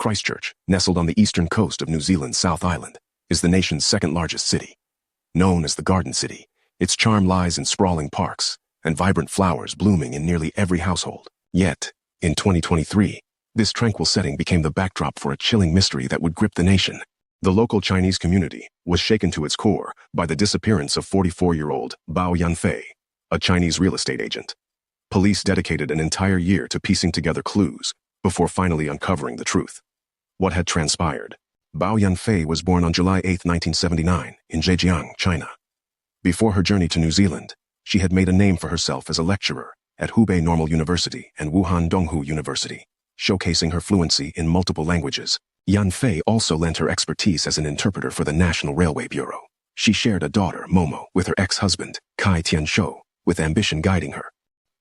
Christchurch, nestled on the eastern coast of New Zealand's South Island, is the nation's second-largest city. Known as the Garden City, its charm lies in sprawling parks and vibrant flowers blooming in nearly every household. Yet, in 2023, this tranquil setting became the backdrop for a chilling mystery that would grip the nation. The local Chinese community was shaken to its core by the disappearance of 44-year-old Bao Yanfei, a Chinese real estate agent. Police dedicated an entire year to piecing together clues before finally uncovering the truth. What had transpired? Bao Yanfei was born on July 8, 1979, in Zhejiang, China. Before her journey to New Zealand, she had made a name for herself as a lecturer at Hubei Normal University and Wuhan Donghu University, showcasing her fluency in multiple languages. Yanfei also lent her expertise as an interpreter for the National Railway Bureau. She shared a daughter, Momo, with her ex-husband, Kai Tianshou, with ambition guiding her.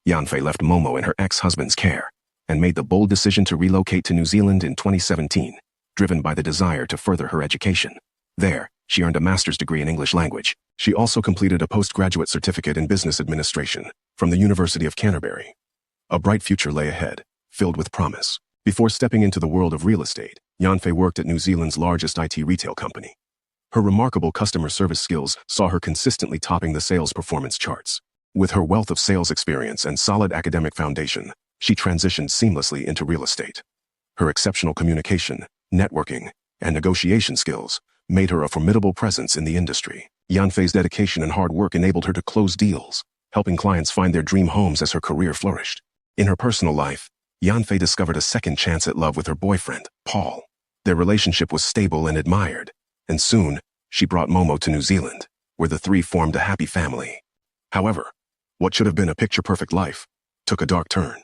Yanfei left Momo in her ex-husband's care and made the bold decision to relocate to New Zealand in 2017, driven by the desire to further her education. There, she earned a master's degree in English language. She also completed a postgraduate certificate in business administration from the University of Canterbury. A bright future lay ahead, filled with promise. Before stepping into the world of real estate, Yanfei worked at New Zealand's largest IT retail company. Her remarkable customer service skills saw her consistently topping the sales performance charts. With her wealth of sales experience and solid academic foundation, she transitioned seamlessly into real estate. Her exceptional communication, networking, and negotiation skills made her a formidable presence in the industry. Yanfei's dedication and hard work enabled her to close deals, helping clients find their dream homes as her career flourished. In her personal life, Yanfei discovered a second chance at love with her boyfriend, Paul. Their relationship was stable and admired, and soon, she brought Momo to New Zealand, where the three formed a happy family. However, what should have been a picture-perfect life took a dark turn.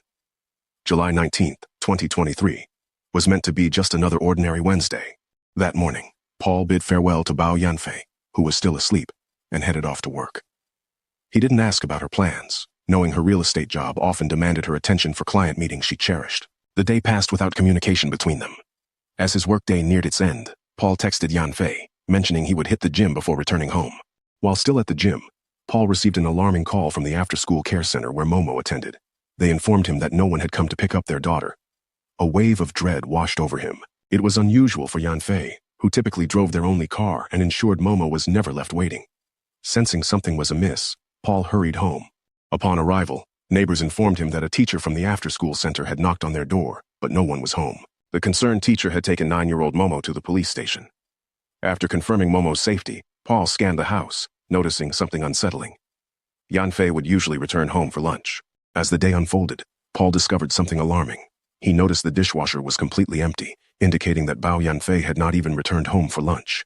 July 19, 2023, was meant to be just another ordinary Wednesday. That morning, Paul bid farewell to Bao Yanfei, who was still asleep, and headed off to work. He didn't ask about her plans, knowing her real estate job often demanded her attention for client meetings she cherished. The day passed without communication between them. As his workday neared its end, Paul texted Yanfei, mentioning he would hit the gym before returning home. While still at the gym, Paul received an alarming call from the after-school care center where Momo attended. They informed him that no one had come to pick up their daughter. A wave of dread washed over him. It was unusual for Yanfei, who typically drove their only car and ensured Momo was never left waiting. Sensing something was amiss, Paul hurried home. Upon arrival, neighbors informed him that a teacher from the after-school center had knocked on their door, but no one was home. The concerned teacher had taken 9-year-old Momo to the police station. After confirming Momo's safety, Paul scanned the house, noticing something unsettling. Yanfei would usually return home for lunch. As the day unfolded, Paul discovered something alarming. He noticed the dishwasher was completely empty, indicating that Bao Yanfei had not even returned home for lunch.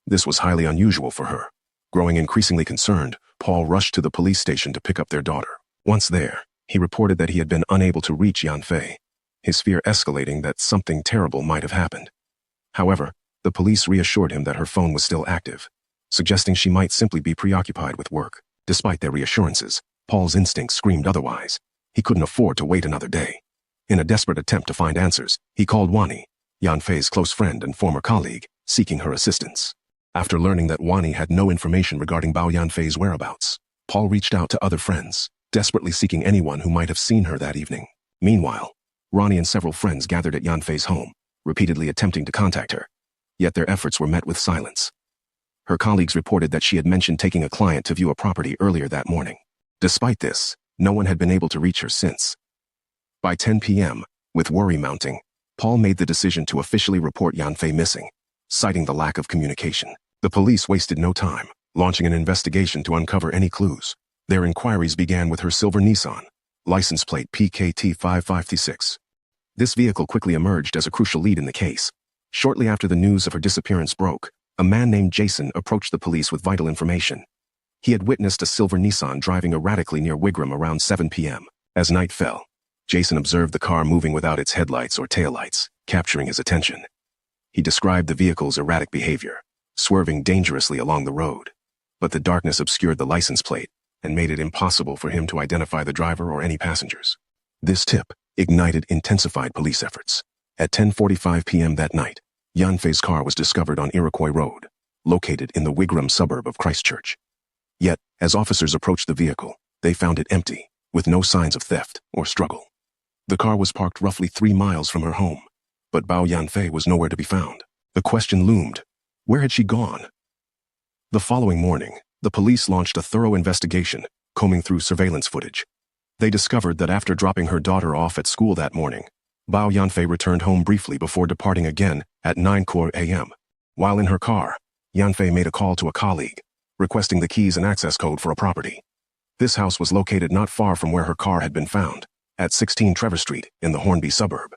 This was highly unusual for her. Growing increasingly concerned, Paul rushed to the police station to pick up their daughter. Once there, he reported that he had been unable to reach Yanfei, his fear escalating that something terrible might have happened. However, the police reassured him that her phone was still active, suggesting she might simply be preoccupied with work. Despite their reassurances, Paul's instincts screamed otherwise. He couldn't afford to wait another day. In a desperate attempt to find answers, he called Wani, Yanfei's close friend and former colleague, seeking her assistance. After learning that Wani had no information regarding Bao Yanfei's whereabouts, Paul reached out to other friends, desperately seeking anyone who might have seen her that evening. Meanwhile, Ronnie and several friends gathered at Yanfei's home, repeatedly attempting to contact her. Yet their efforts were met with silence. Her colleagues reported that she had mentioned taking a client to view a property earlier that morning. Despite this, no one had been able to reach her since. By 10 p.m., with worry mounting, Paul made the decision to officially report Yanfei missing, citing the lack of communication. The police wasted no time, launching an investigation to uncover any clues. Their inquiries began with her silver Nissan, license plate PKT 556. This vehicle quickly emerged as a crucial lead in the case. Shortly after the news of her disappearance broke, a man named Jason approached the police with vital information. He had witnessed a silver Nissan driving erratically near Wigram around 7 p.m. As night fell, Jason observed the car moving without its headlights or taillights, capturing his attention. He described the vehicle's erratic behavior, swerving dangerously along the road. But the darkness obscured the license plate and made it impossible for him to identify the driver or any passengers. This tip ignited intensified police efforts. At 10:45 p.m. that night, Yanfei's car was discovered on Iroquois Road, located in the Wigram suburb of Christchurch. Yet, as officers approached the vehicle, they found it empty, with no signs of theft or struggle. The car was parked roughly 3 miles from her home, but Bao Yanfei was nowhere to be found. The question loomed: where had she gone? The following morning, the police launched a thorough investigation, combing through surveillance footage. They discovered that after dropping her daughter off at school that morning, Bao Yanfei returned home briefly before departing again at 9 a.m. While in her car, Yanfei made a call to a colleague, requesting the keys and access code for a property. This house was located not far from where her car had been found, at 16 Trevor Street in the Hornby suburb.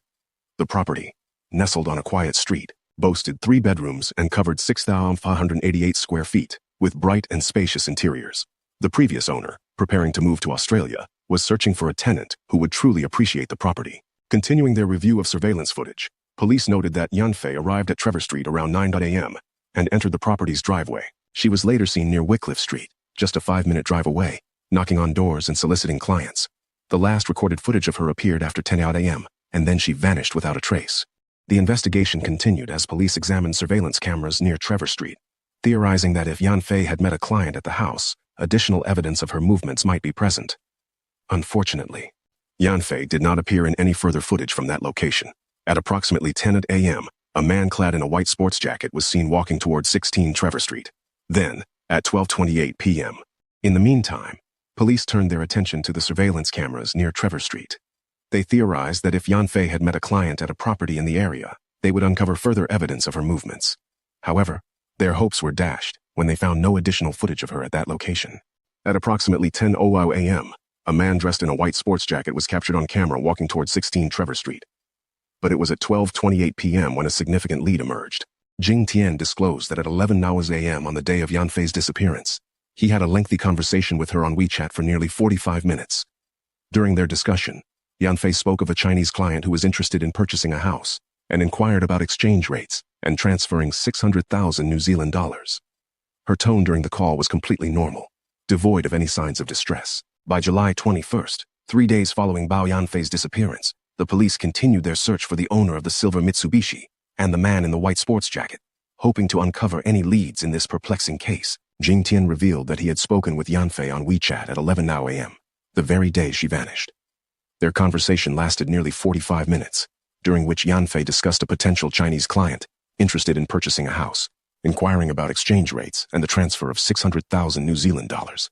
The property, nestled on a quiet street, boasted 3 bedrooms and covered 6,588 square feet, with bright and spacious interiors. The previous owner, preparing to move to Australia, was searching for a tenant who would truly appreciate the property. Continuing their review of surveillance footage, police noted that Yanfei arrived at Trevor Street around 9 a.m. and entered the property's driveway. She was later seen near Wycliffe Street, just a 5-minute drive away, knocking on doors and soliciting clients. The last recorded footage of her appeared after 10 a.m., and then she vanished without a trace. The investigation continued as police examined surveillance cameras near Trevor Street, theorizing that if Yanfei had met a client at the house, additional evidence of her movements might be present. Unfortunately, Yanfei did not appear in any further footage from that location. At approximately 10 a.m., a man clad in a white sports jacket was seen walking toward 16 Trevor Street. Then, at 12:28 p.m. In the meantime, police turned their attention to the surveillance cameras near Trevor Street. They theorized that if Yanfei had met a client at a property in the area, they would uncover further evidence of her movements. However, their hopes were dashed when they found no additional footage of her at that location. At approximately 10:00 a.m., a man dressed in a white sports jacket was captured on camera walking toward 16 Trevor Street. But it was at 12:28 p.m. when a significant lead emerged. Jing Tian disclosed that at 11 a.m. on the day of Yanfei's disappearance, he had a lengthy conversation with her on WeChat for nearly 45 minutes. During their discussion, Yanfei spoke of a Chinese client who was interested in purchasing a house and inquired about exchange rates and transferring 600,000 New Zealand dollars. Her tone during the call was completely normal, devoid of any signs of distress. By July 21st, 3 days following Bao Yanfei's disappearance, the police continued their search for the owner of the silver Mitsubishi and the man in the white sports jacket, hoping to uncover any leads in this perplexing case. Jing Tian revealed that he had spoken with Yanfei on WeChat at 11 a.m., the very day she vanished. Their conversation lasted nearly 45 minutes, during which Yanfei discussed a potential Chinese client interested in purchasing a house, inquiring about exchange rates and the transfer of 600,000 New Zealand dollars.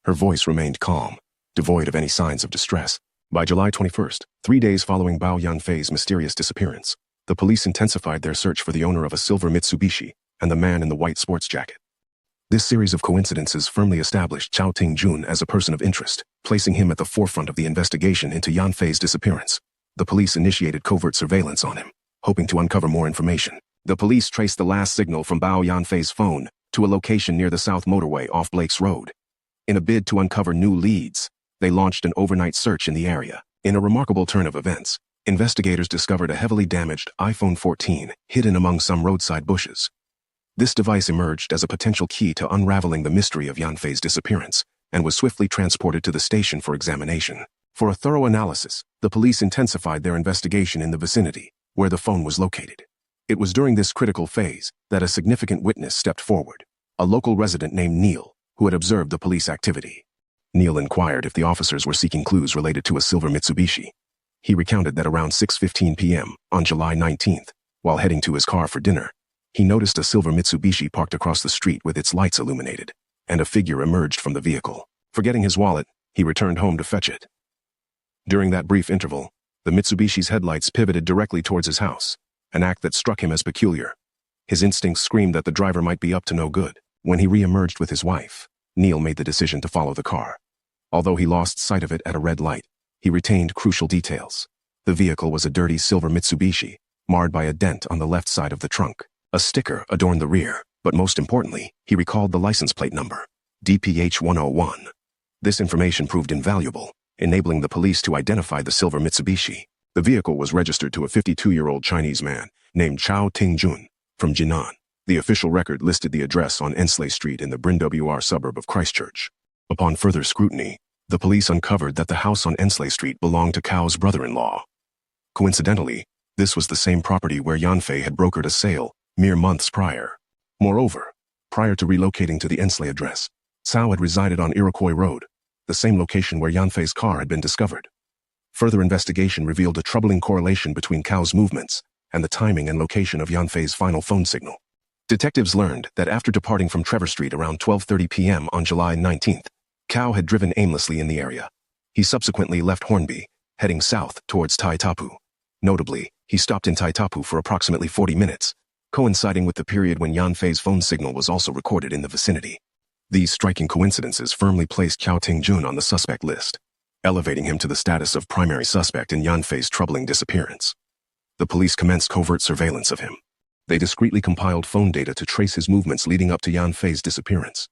Her voice remained calm, devoid of any signs of distress. By July 21st, 3 days following Bao Yanfei's mysterious disappearance, the police intensified their search for the owner of a silver Mitsubishi and the man in the white sports jacket. This series of coincidences firmly established Chao Ting-jun as a person of interest, placing him at the forefront of the investigation into Yanfei's disappearance. The police initiated covert surveillance on him, hoping to uncover more information. The police traced the last signal from Bao Yanfei's phone to a location near the South Motorway off Blake's Road. In a bid to uncover new leads, they launched an overnight search in the area. In a remarkable turn of events, investigators discovered a heavily damaged iPhone 14 hidden among some roadside bushes. This device emerged as a potential key to unraveling the mystery of Yanfei's disappearance and was swiftly transported to the station for examination. For a thorough analysis, the police intensified their investigation in the vicinity where the phone was located. It was during this critical phase that a significant witness stepped forward, a local resident named Neil, who had observed the police activity. Neil inquired if the officers were seeking clues related to a silver Mitsubishi. He recounted that around 6:15 p.m. on July 19th, while heading to his car for dinner, he noticed a silver Mitsubishi parked across the street with its lights illuminated, and a figure emerged from the vehicle. Forgetting his wallet, he returned home to fetch it. During that brief interval, the Mitsubishi's headlights pivoted directly towards his house, an act that struck him as peculiar. His instincts screamed that the driver might be up to no good. When he re-emerged with his wife, Neil made the decision to follow the car. Although he lost sight of it at a red light, he retained crucial details. The vehicle was a dirty silver Mitsubishi, marred by a dent on the left side of the trunk. A sticker adorned the rear, but most importantly, he recalled the license plate number, DPH 101. This information proved invaluable, enabling the police to identify the silver Mitsubishi. The vehicle was registered to a 52-year-old Chinese man named Chao Ting-jun from Jinan. The official record listed the address on Ensley Street in the Bryn WR suburb of Christchurch. Upon further scrutiny, the police uncovered that the house on Ensley Street belonged to Cao's brother-in-law. Coincidentally, this was the same property where Yanfei had brokered a sale mere months prior. Moreover, prior to relocating to the Ensley address, Cao had resided on Iroquois Road, the same location where Yanfei's car had been discovered. Further investigation revealed a troubling correlation between Cao's movements and the timing and location of Yanfei's final phone signal. Detectives learned that after departing from Trevor Street around 12:30 p.m. on July 19th, Cao had driven aimlessly in the area. He subsequently left Hornby, heading south towards Tai Tapu. Notably, he stopped in Tai Tapu for approximately 40 minutes, coinciding with the period when Yanfei's phone signal was also recorded in the vicinity. These striking coincidences firmly placed Cao Tingjun on the suspect list, elevating him to the status of primary suspect in Yanfei's troubling disappearance. The police commenced covert surveillance of him. They discreetly compiled phone data to trace his movements leading up to Yanfei's disappearance.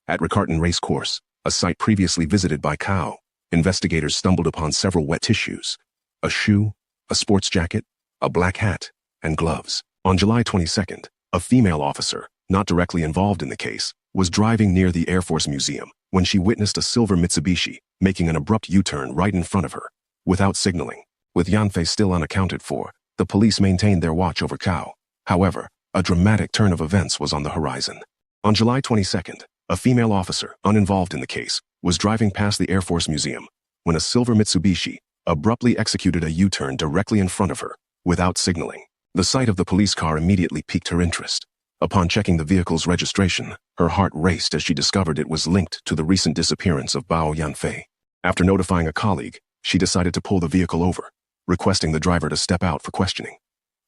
At Riccarton Racecourse, a site previously visited by Cao, investigators stumbled upon several wet tissues, a shoe, a sports jacket, a black hat, and gloves. On July 22nd, a female officer, not directly involved in the case, was driving near the Air Force Museum when she witnessed a silver Mitsubishi making an abrupt U-turn right in front of her, without signaling. With Yanfei still unaccounted for, the police maintained their watch over Cao. However, a dramatic turn of events was on the horizon. On July 22nd, a female officer, uninvolved in the case, was driving past the Air Force Museum when a silver Mitsubishi abruptly executed a U-turn directly in front of her, without signaling. The sight of the police car immediately piqued her interest. Upon checking the vehicle's registration, her heart raced as she discovered it was linked to the recent disappearance of Bao Yanfei. After notifying a colleague, she decided to pull the vehicle over, requesting the driver to step out for questioning.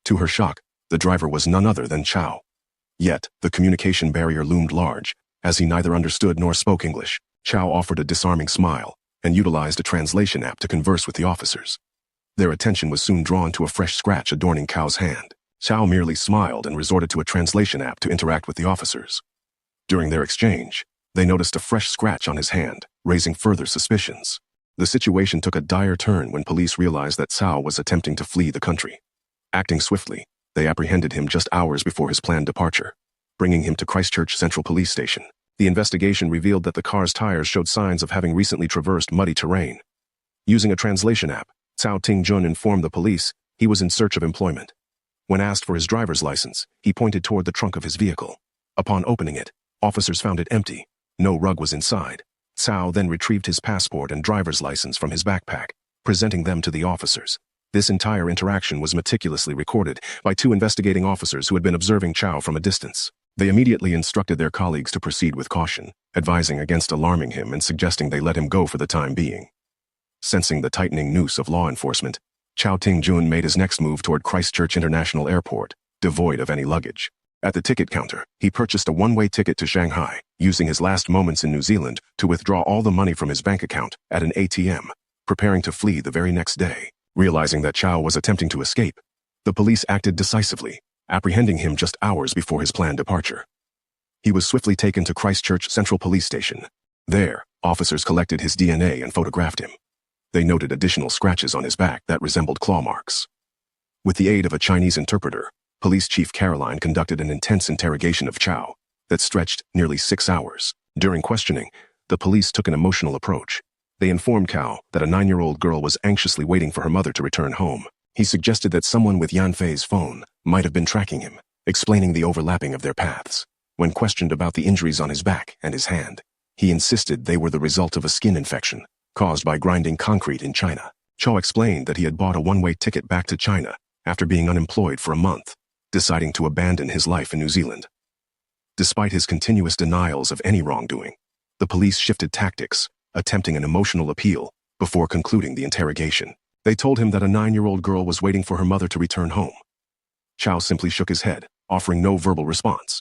To her shock, the driver was none other than Cao. Yet, the communication barrier loomed large, as he neither understood nor spoke English. Cao offered a disarming smile and utilized a translation app to converse with the officers. Their attention was soon drawn to a fresh scratch adorning Cao's hand. Cao merely smiled and resorted to a translation app to interact with the officers. During their exchange, they noticed a fresh scratch on his hand, raising further suspicions. The situation took a dire turn when police realized that Cao was attempting to flee the country. Acting swiftly, they apprehended him just hours before his planned departure, bringing him to Christchurch Central Police Station. The investigation revealed that the car's tires showed signs of having recently traversed muddy terrain. Using a translation app, Cao Tingjun informed the police he was in search of employment. When asked for his driver's license, he pointed toward the trunk of his vehicle. Upon opening it, officers found it empty. No rug was inside. Cao then retrieved his passport and driver's license from his backpack, presenting them to the officers. This entire interaction was meticulously recorded by two investigating officers who had been observing Cao from a distance. They immediately instructed their colleagues to proceed with caution, advising against alarming him and suggesting they let him go for the time being. Sensing the tightening noose of law enforcement, Cao Tingjun made his next move toward Christchurch International Airport, devoid of any luggage. At the ticket counter, he purchased a one-way ticket to Shanghai, using his last moments in New Zealand to withdraw all the money from his bank account at an ATM, preparing to flee the very next day. Realizing that Cao was attempting to escape, the police acted decisively, apprehending him just hours before his planned departure. He was swiftly taken to Christchurch Central Police Station. There, officers collected his DNA and photographed him. They noted additional scratches on his back that resembled claw marks. With the aid of a Chinese interpreter, Police Chief Caroline conducted an intense interrogation of Cao that stretched nearly 6 hours. During questioning, the police took an emotional approach. They informed Cao that a 9-year-old girl was anxiously waiting for her mother to return home. He suggested that someone with Yanfei's phone might have been tracking him, explaining the overlapping of their paths. When questioned about the injuries on his back and his hand, he insisted they were the result of a skin infection caused by grinding concrete in China. Cao explained that he had bought a one-way ticket back to China after being unemployed for a month, deciding to abandon his life in New Zealand. Despite his continuous denials of any wrongdoing, the police shifted tactics, attempting an emotional appeal before concluding the interrogation. They told him that a 9-year-old girl was waiting for her mother to return home. Cao simply shook his head, offering no verbal response.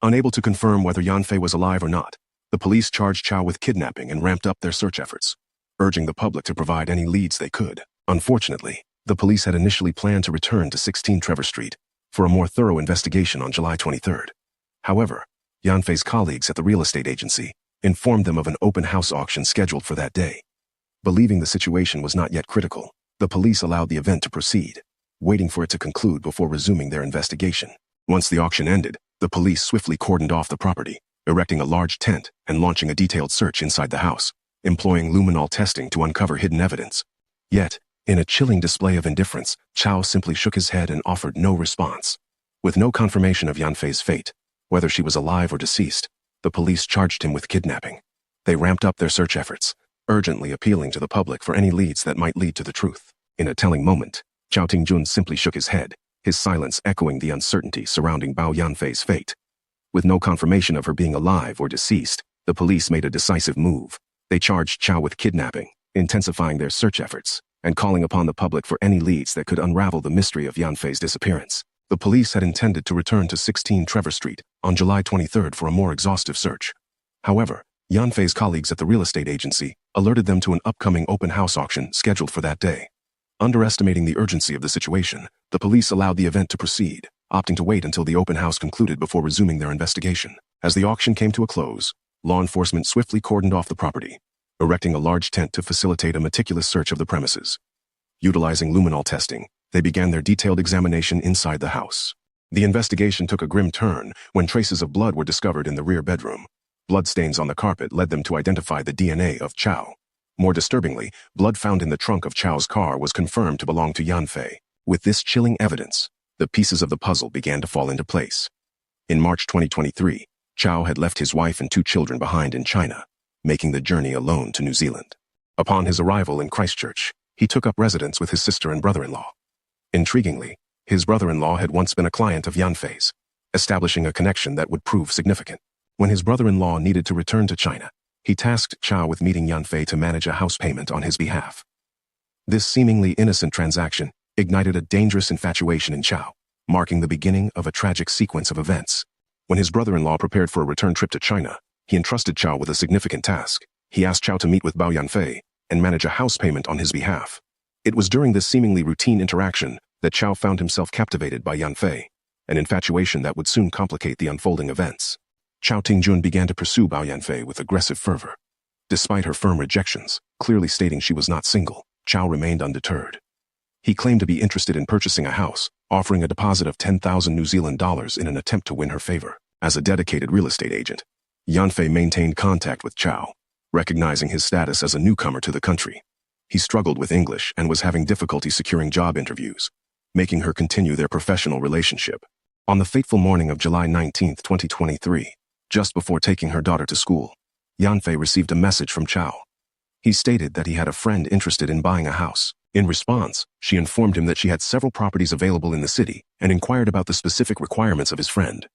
Unable to confirm whether Yanfei was alive or not, the police charged Cao with kidnapping and ramped up their search efforts, urging the public to provide any leads they could. Unfortunately, the police had initially planned to return to 16 Trevor Street for a more thorough investigation on July 23rd. However, Yanfei's colleagues at the real estate agency informed them of an open house auction scheduled for that day. Believing the situation was not yet critical, the police allowed the event to proceed, waiting for it to conclude before resuming their investigation. Once the auction ended, the police swiftly cordoned off the property, erecting a large tent and launching a detailed search inside the house, employing luminol testing to uncover hidden evidence. Yet, in a chilling display of indifference, Cao simply shook his head and offered no response. With no confirmation of Yanfei's fate, whether she was alive or deceased, the police charged him with kidnapping. They ramped up their search efforts, urgently appealing to the public for any leads that might lead to the truth. In a telling moment, Cao Tingjun simply shook his head, his silence echoing the uncertainty surrounding Bao Yanfei's fate. With no confirmation of her being alive or deceased, the police made a decisive move. They charged Chow with kidnapping, intensifying their search efforts, and calling upon the public for any leads that could unravel the mystery of Yanfei's disappearance. The police had intended to return to 16 Trevor Street on July 23 for a more exhaustive search. However, Yanfei's colleagues at the real estate agency alerted them to an upcoming open house auction scheduled for that day. Underestimating the urgency of the situation, the police allowed the event to proceed, opting to wait until the open house concluded before resuming their investigation. As the auction came to a close, law enforcement swiftly cordoned off the property, erecting a large tent to facilitate a meticulous search of the premises. Utilizing luminol testing, they began their detailed examination inside the house. The investigation took a grim turn when traces of blood were discovered in the rear bedroom. Bloodstains on the carpet led them to identify the DNA of Chow. More disturbingly, blood found in the trunk of Chow's car was confirmed to belong to Yanfei. With this chilling evidence, the pieces of the puzzle began to fall into place. In March 2023, Chow had left his wife and 2 children behind in China, making the journey alone to New Zealand. Upon his arrival in Christchurch, he took up residence with his sister and brother-in-law. Intriguingly, his brother-in-law had once been a client of Yanfei's, establishing a connection that would prove significant. When his brother-in-law needed to return to China, he tasked Chow with meeting Yanfei to manage a house payment on his behalf. This seemingly innocent transaction ignited a dangerous infatuation in Chow, marking the beginning of a tragic sequence of events. When his brother-in-law prepared for a return trip to China, he entrusted Chow with a significant task. He asked Chow to meet with Bao Yanfei and manage a house payment on his behalf. It was during this seemingly routine interaction that Chow found himself captivated by Yanfei, an infatuation that would soon complicate the unfolding events. Chow Tingjun began to pursue Bao Yanfei with aggressive fervor. Despite her firm rejections, clearly stating she was not single, Chow remained undeterred. He claimed to be interested in purchasing a house, offering a deposit of 10,000 New Zealand dollars in an attempt to win her favor. As a dedicated real estate agent, Yanfei maintained contact with Chow, recognizing his status as a newcomer to the country. He struggled with English and was having difficulty securing job interviews, making her continue their professional relationship. On the fateful morning of July 19, 2023, just before taking her daughter to school, Yanfei received a message from Chow. He stated that he had a friend interested in buying a house. In response, she informed him that she had several properties available in the city and inquired about the specific requirements of his friend.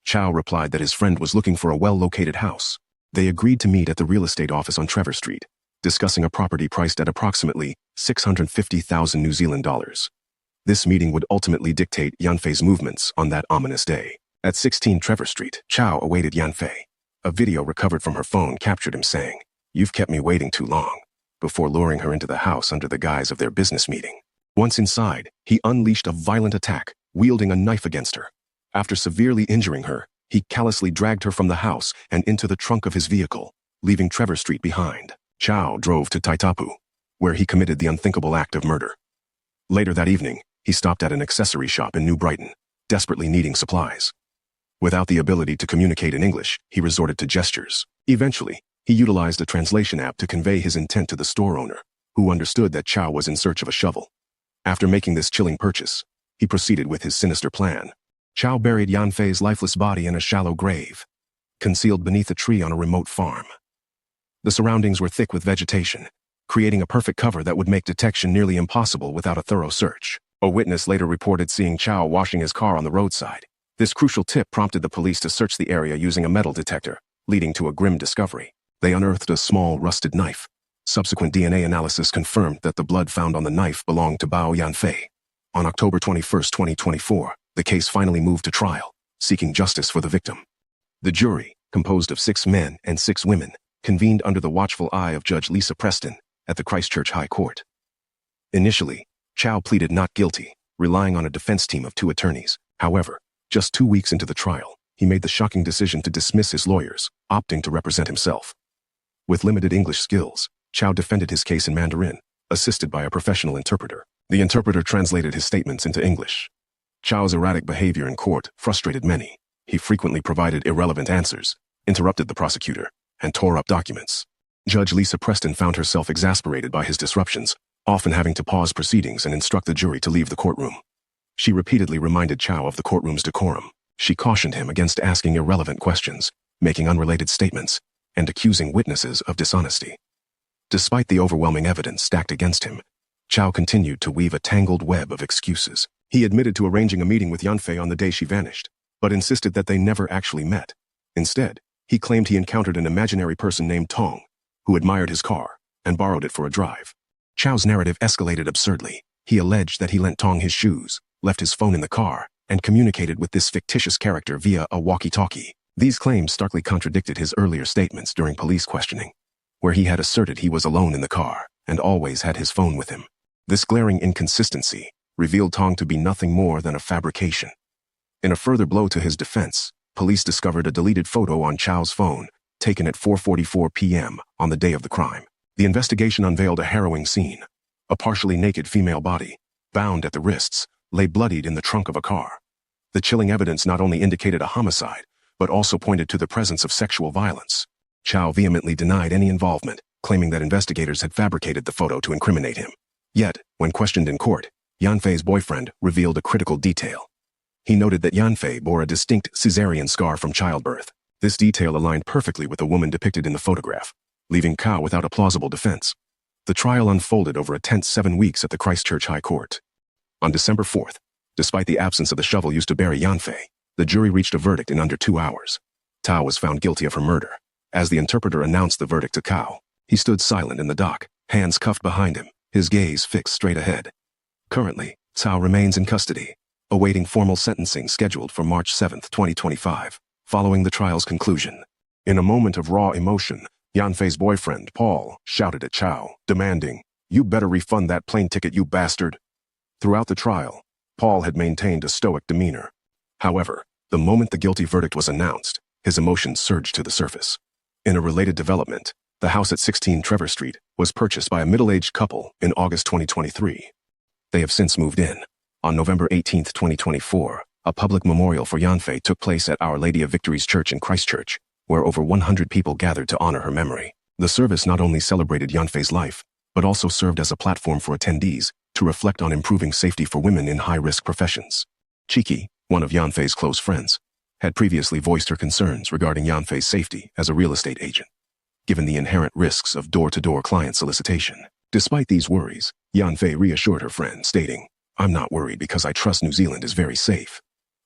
Chow replied that his friend was looking for a well-located house. They agreed to meet at the real estate office on Trevor Street, discussing a property priced at approximately 650,000 New Zealand dollars. This meeting would ultimately dictate Yanfei's movements on that ominous day. At 16 Trevor Street, Chow awaited Yanfei. A video recovered from her phone captured him saying, "You've kept me waiting too long," before luring her into the house under the guise of their business meeting. Once inside, he unleashed a violent attack, wielding a knife against her. After severely injuring her, he callously dragged her from the house and into the trunk of his vehicle, leaving Trevor Street behind. Chow drove to Taitapu, where he committed the unthinkable act of murder. Later that evening, he stopped at an accessory shop in New Brighton, desperately needing supplies. Without the ability to communicate in English, he resorted to gestures. Eventually, he utilized a translation app to convey his intent to the store owner, who understood that Chow was in search of a shovel. After making this chilling purchase, he proceeded with his sinister plan. Chow buried Yanfei's lifeless body in a shallow grave, concealed beneath a tree on a remote farm. The surroundings were thick with vegetation, creating a perfect cover that would make detection nearly impossible without a thorough search. A witness later reported seeing Chow washing his car on the roadside. This crucial tip prompted the police to search the area using a metal detector, leading to a grim discovery. They unearthed a small, rusted knife. Subsequent DNA analysis confirmed that the blood found on the knife belonged to Bao Yanfei. On October 21, 2024, the case finally moved to trial, seeking justice for the victim. The jury, composed of 6 men and 6 women, convened under the watchful eye of Judge Lisa Preston at the Christchurch High Court. Initially, Chow pleaded not guilty, relying on a defense team of 2 attorneys. However, just 2 weeks into the trial, he made the shocking decision to dismiss his lawyers, opting to represent himself. With limited English skills, Chow defended his case in Mandarin, assisted by a professional interpreter. The interpreter translated his statements into English. Chow's erratic behavior in court frustrated many. He frequently provided irrelevant answers, interrupted the prosecutor, and tore up documents. Judge Lisa Preston found herself exasperated by his disruptions, often having to pause proceedings and instruct the jury to leave the courtroom. She repeatedly reminded Chow of the courtroom's decorum. She cautioned him against asking irrelevant questions, making unrelated statements, and accusing witnesses of dishonesty. Despite the overwhelming evidence stacked against him, Chow continued to weave a tangled web of excuses. He admitted to arranging a meeting with Yanfei on the day she vanished, but insisted that they never actually met. Instead, he claimed he encountered an imaginary person named Tong, who admired his car and borrowed it for a drive. Chow's narrative escalated absurdly. He alleged that he lent Tong his shoes, left his phone in the car, and communicated with this fictitious character via a walkie-talkie. These claims starkly contradicted his earlier statements during police questioning, where he had asserted he was alone in the car and always had his phone with him. This glaring inconsistency revealed Tong to be nothing more than a fabrication. In a further blow to his defense, police discovered a deleted photo on Chow's phone, taken at 4:44 p.m. on the day of the crime. The investigation unveiled a harrowing scene. A partially naked female body, bound at the wrists, lay bloodied in the trunk of a car. The chilling evidence not only indicated a homicide, but also pointed to the presence of sexual violence. Chow vehemently denied any involvement, claiming that investigators had fabricated the photo to incriminate him. Yet, when questioned in court, Yanfei's boyfriend revealed a critical detail. He noted that Yanfei bore a distinct cesarean scar from childbirth. This detail aligned perfectly with the woman depicted in the photograph, leaving Chow without a plausible defense. The trial unfolded over a tense 7 weeks at the Christchurch High Court. On December 4th, despite the absence of the shovel used to bury Yanfei, the jury reached a verdict in under 2 hours. Tao was found guilty of her murder. As the interpreter announced the verdict to Chow, he stood silent in the dock, hands cuffed behind him, his gaze fixed straight ahead. Currently, Tao remains in custody, awaiting formal sentencing scheduled for March 7, 2025, following the trial's conclusion. In a moment of raw emotion, Yanfei's boyfriend, Paul, shouted at Chow, demanding, "You better refund that plane ticket, you bastard." Throughout the trial, Paul had maintained a stoic demeanor. However, the moment the guilty verdict was announced, his emotions surged to the surface. In a related development, the house at 16 Trevor Street was purchased by a middle-aged couple in August 2023. They have since moved in. On November 18, 2024, a public memorial for Yanfei took place at Our Lady of Victory's Church in Christchurch, where over 100 people gathered to honor her memory. The service not only celebrated Yanfei's life, but also served as a platform for attendees to reflect on improving safety for women in high-risk professions. Chiki, one of Yanfei's close friends, had previously voiced her concerns regarding Yanfei's safety as a real estate agent, given the inherent risks of door-to-door client solicitation. Despite these worries, Yanfei reassured her friend, stating, "I'm not worried because I trust New Zealand is very safe."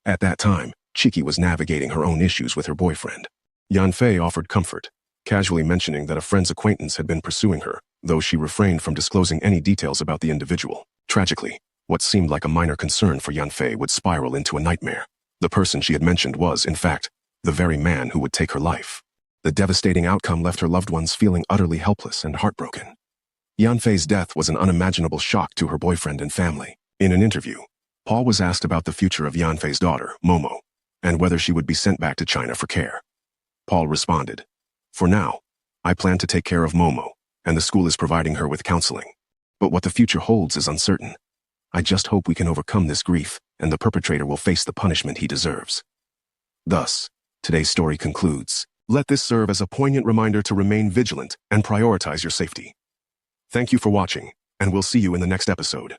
At that time, Chiki was navigating her own issues with her boyfriend. Yanfei offered comfort, casually mentioning that a friend's acquaintance had been pursuing her, though she refrained from disclosing any details about the individual. Tragically, what seemed like a minor concern for Yanfei would spiral into a nightmare. The person she had mentioned was, in fact, the very man who would take her life. The devastating outcome left her loved ones feeling utterly helpless and heartbroken. Yanfei's death was an unimaginable shock to her boyfriend and family. In an interview, Paul was asked about the future of Yanfei's daughter, Momo, and whether she would be sent back to China for care. Paul responded, "For now, I plan to take care of Momo, and the school is providing her with counseling. But what the future holds is uncertain. I just hope we can overcome this grief, and the perpetrator will face the punishment he deserves." Thus, today's story concludes. Let this serve as a poignant reminder to remain vigilant and prioritize your safety. Thank you for watching, and we'll see you in the next episode.